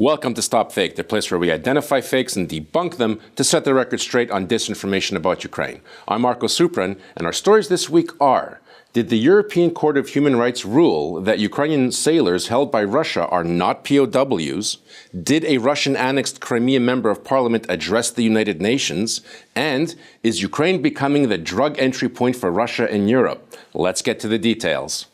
Welcome to StopFake, the place where we identify fakes and debunk them to set the record straight on disinformation about Ukraine. I'm Marko Suprun, and our stories this week are: did the European Court of Human Rights rule that Ukrainian sailors held by Russia are not POWs? Did a Russian annexed Crimea member of parliament address the United Nations? And is Ukraine becoming the drug entry point for Russia in Europe? Let's get to the details.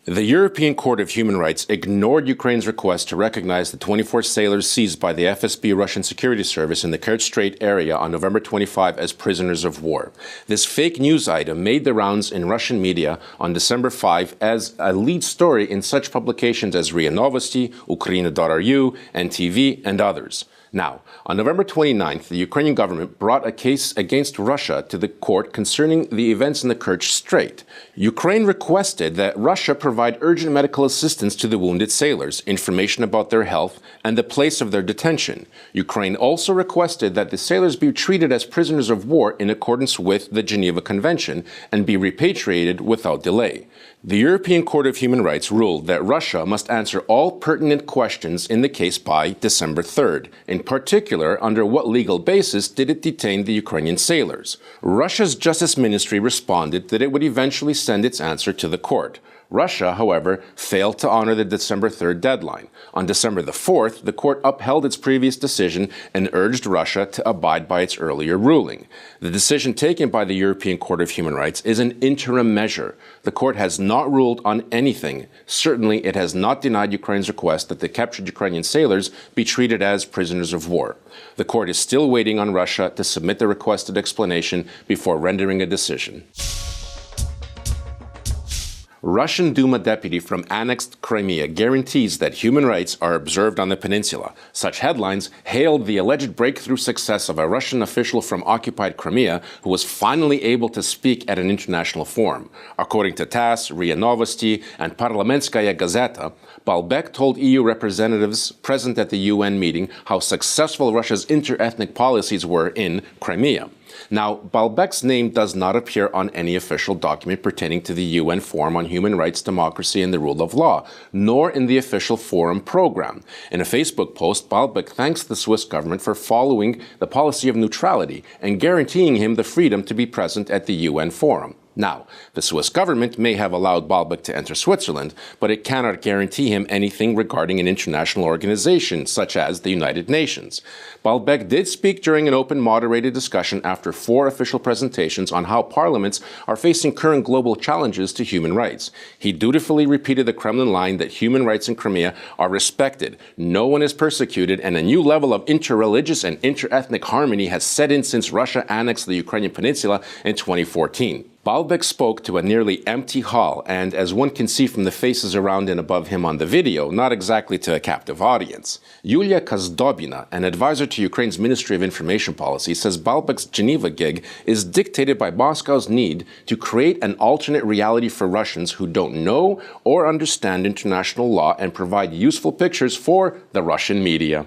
The European Court of Human Rights ignored Ukraine's request to recognize the 24 sailors seized by the FSB Russian security service in the Kerch Strait area on November 25 as prisoners of war. This fake news item made the rounds in Russian media on December 5 as a lead story in such publications as RIA Novosti, Ukraina.ru, NTV, and others. Now, on November 29th, the Ukrainian government brought a case against Russia to the court concerning the events in the Kerch Strait. Ukraine requested that Russia provide urgent medical assistance to the wounded sailors, information about their health, and the place of their detention. Ukraine also requested that the sailors be treated as prisoners of war in accordance with the Geneva Convention and be repatriated without delay. The European Court of Human Rights ruled that Russia must answer all pertinent questions in the case by December 3rd. In particular, under what legal basis did it detain the Ukrainian sailors? Russia's Justice Ministry responded that it would eventually send its answer to the court. Russia, however, failed to honor the December 3rd deadline. On December the 4th, the court upheld its previous decision and urged Russia to abide by its earlier ruling. The decision taken by the European Court of Human Rights is an interim measure. The court has not ruled on anything. Certainly, it has not denied Ukraine's request that the captured Ukrainian sailors be treated as prisoners of war. The court is still waiting on Russia to submit the requested explanation before rendering a decision. Russian Duma deputy from annexed Crimea guarantees that human rights are observed on the peninsula. Such headlines hailed the alleged breakthrough success of a Russian official from occupied Crimea who was finally able to speak at an international forum. According to TASS, RIA Novosti, and Parliamentskaya Gazeta, Balbek told EU representatives present at the UN meeting how successful Russia's inter-ethnic policies were in Crimea. Now, Balbek's name does not appear on any official document pertaining to the UN Forum on Human Rights, Democracy, and the Rule of Law, nor in the official forum program. In a Facebook post, Balbek thanks the Swiss government for following the policy of neutrality and guaranteeing him the freedom to be present at the UN Forum. Now, the Swiss government may have allowed Balbek to enter Switzerland, but it cannot guarantee him anything regarding an international organization, such as the United Nations. Balbek did speak during an open, moderated discussion after 4 official presentations on how parliaments are facing current global challenges to human rights. He dutifully repeated the Kremlin line that human rights in Crimea are respected, no one is persecuted, and a new level of inter-religious and inter-ethnic harmony has set in since Russia annexed the Ukrainian peninsula in 2014. Balbek spoke to a nearly empty hall, and as one can see from the faces around and above him on the video, not exactly to a captive audience. Yulia Kazdobina, an advisor to Ukraine's Ministry of Information Policy, says Balbek's Geneva gig is dictated by Moscow's need to create an alternate reality for Russians who don't know or understand international law and provide useful pictures for the Russian media.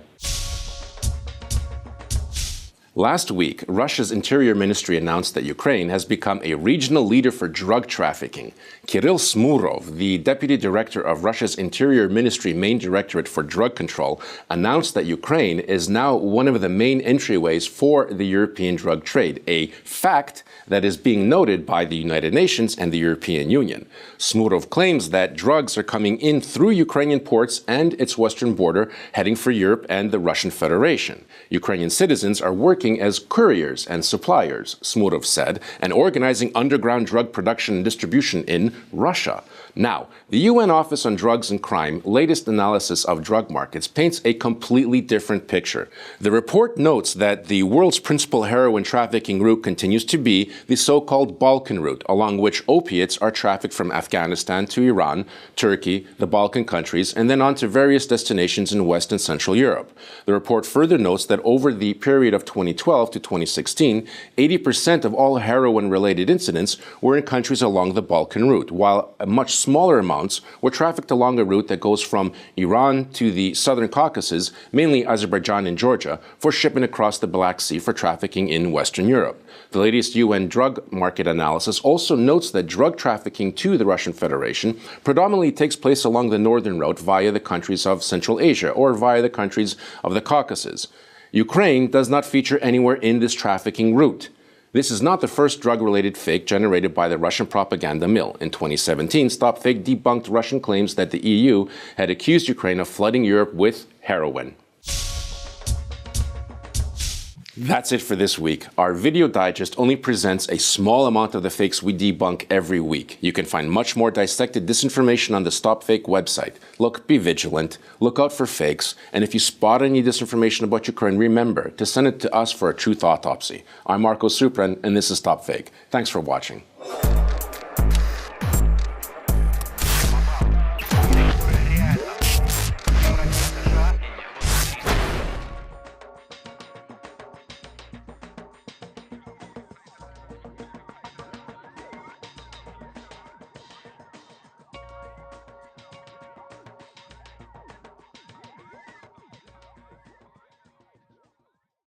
Last week, Russia's Interior Ministry announced that Ukraine has become a regional leader for drug trafficking. Kirill Smurov, the deputy director of Russia's Interior Ministry Main Directorate for Drug Control, announced that Ukraine is now one of the main entryways for the European drug trade, a fact that is being noted by the United Nations and the European Union. Smurov claims that drugs are coming in through Ukrainian ports and its western border, heading for Europe and the Russian Federation. Ukrainian citizens are working as couriers and suppliers, Smurov said, and organizing underground drug production and distribution in Russia. Now, the UN Office on Drugs and Crime latest analysis of drug markets paints a completely different picture. The report notes that the world's principal heroin trafficking route continues to be the so-called Balkan route, along which opiates are trafficked from Afghanistan to Iran, Turkey, the Balkan countries, and then on to various destinations in West and Central Europe. The report further notes that over the period of 2012 to 2016, 80% of all heroin-related incidents were in countries along the Balkan route, while a much smaller amounts were trafficked along a route that goes from Iran to the southern Caucasus, mainly Azerbaijan and Georgia, for shipment across the Black Sea for trafficking in Western Europe. The latest UN drug market analysis also notes that drug trafficking to the Russian Federation predominantly takes place along the northern route via the countries of Central Asia or via the countries of the Caucasus. Ukraine does not feature anywhere in this trafficking route. This is not the first drug-related fake generated by the Russian propaganda mill. In 2017, StopFake debunked Russian claims that the EU had accused Ukraine of flooding Europe with heroin. That's it for this week. Our video digest only presents a small amount of the fakes we debunk every week. You can find much more dissected disinformation on the StopFake website. Look, be vigilant, look out for fakes, and if you spot any disinformation about Ukraine, remember to send it to us for a truth autopsy. I'm Marko Suprun, and this is StopFake. Thanks for watching.